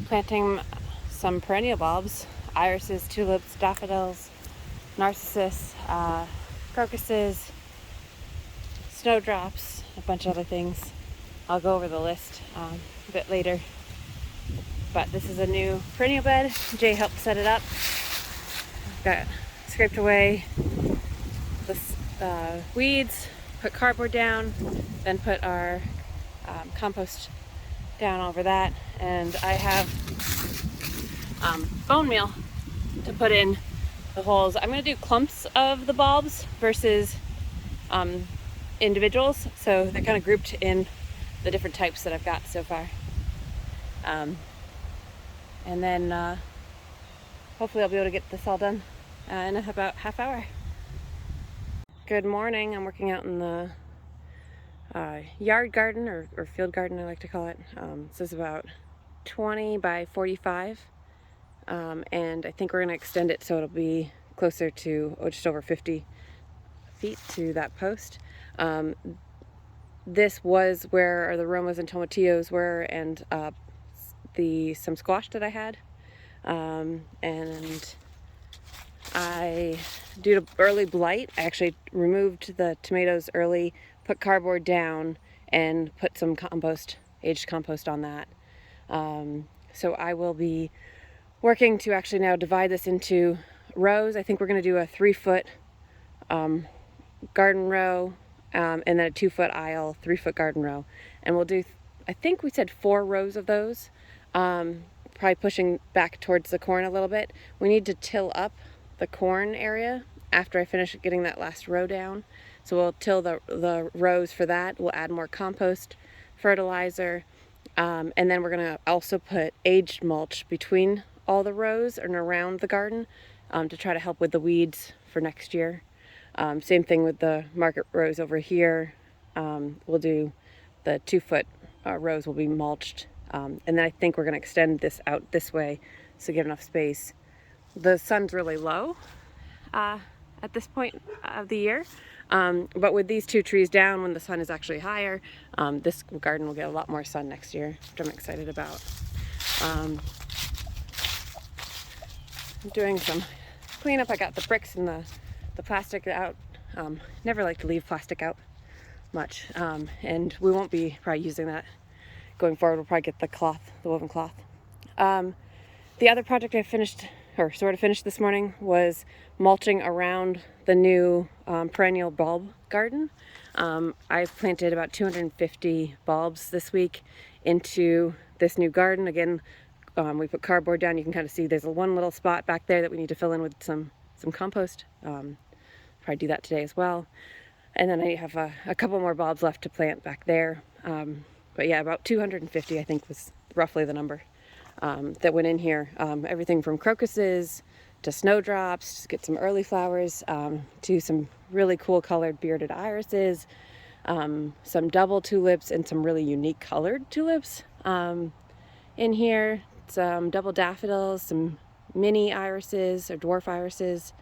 planting some perennial bulbs, irises, tulips, daffodils, narcissus, crocuses, snowdrops, a bunch of other things. I'll go over the list a bit later. But this is a new perennial bed. Jay helped set it up. Got scraped away the weeds, put cardboard down, then put our compost down over that, and I have bone meal to put in the holes. I'm going to do clumps of the bulbs versus individuals, so they're kind of grouped in the different types that I've got so far. And then hopefully I'll be able to get this all done in about half hour. Good morning. I'm working out in the yard garden or field garden, I like to call it. This is about 20 by 45, and I think we're going to extend it so it'll be closer to just over 50 feet to that post. This was where the romas and tomatillos were, and some squash that I had, and due to early blight, I actually removed the tomatoes early, put cardboard down, and put some aged compost on that. So I will be working to actually now divide this into rows. I think we're going to do a 3-foot garden row, and then a 2-foot aisle, 3-foot garden row. And we'll do, I think we said 4 rows of those, probably pushing back towards the corn a little bit. We need to till up the corn area after I finish getting that last row down. So we'll till the rows for that. We'll add more compost, fertilizer, and then we're going to also put aged mulch between all the rows and around the garden to try to help with the weeds for next year. Same thing with the market rows over here. We'll do the 2-foot rows will be mulched. And then I think we're going to extend this out this way so get enough space. The sun's really low at this point of the year, but with these 2 trees down, when the sun is actually higher, this garden will get a lot more sun next year, which I'm excited about. I'm doing some cleanup. I got the bricks and the plastic out. Never like to leave plastic out much, and we won't be probably using that going forward. We'll probably get the cloth, the woven cloth. The other project I finished, or sort of finished this morning, was mulching around the new perennial bulb garden. I've planted about 250 bulbs this week into this new garden. Again, we put cardboard down. You can kind of see there's one little spot back there that we need to fill in with some compost. Probably do that today as well. And then I have a couple more bulbs left to plant back there. But yeah, about 250 I think was roughly the number that went in here. Everything from crocuses to snowdrops, to get some early flowers, to some really cool colored bearded irises, some double tulips, and some really unique colored tulips in here. Some double daffodils, some mini irises or dwarf irises.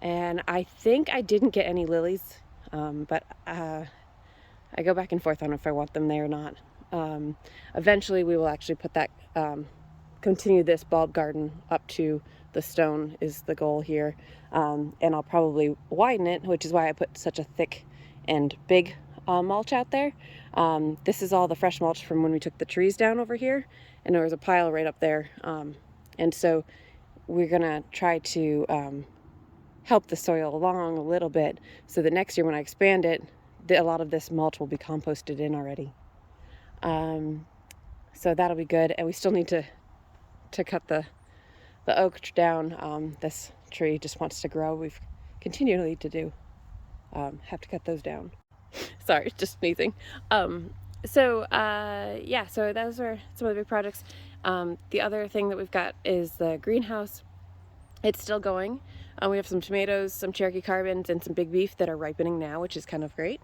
And I think I didn't get any lilies, but I go back and forth on if I want them there or not. Eventually we will actually put that, continue this bulb garden up to the stone is the goal here. And I'll probably widen it, which is why I put such a thick and big mulch out there. This is all the fresh mulch from when we took the trees down over here, and there was a pile right up there. And so we're gonna try to help the soil along a little bit so that next year when I expand it, a lot of this mulch will be composted in already. So that'll be good. And we still need to cut the oak down. This tree just wants to grow. We've continually have to cut those down. Sorry, just sneezing. So those are some of the big projects. The other thing that we've got is the greenhouse. It's still going. We have some tomatoes, some Cherokee carbons, and some big beef that are ripening now, which is kind of great.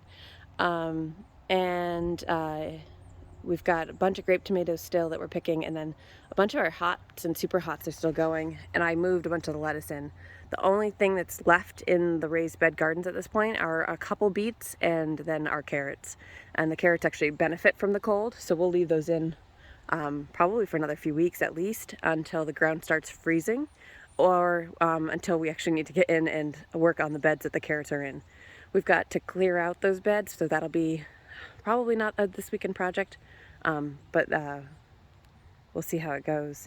We've got a bunch of grape tomatoes still that we're picking, and then a bunch of our hots and super hots are still going, and I moved a bunch of the lettuce in. The only thing that's left in the raised bed gardens at this point are a couple beets and then our carrots. And the carrots actually benefit from the cold, so we'll leave those in probably for another few weeks at least, until the ground starts freezing, or until we actually need to get in and work on the beds that the carrots are in. We've got to clear out those beds, so that'll be probably not a this weekend project, but we'll see how it goes.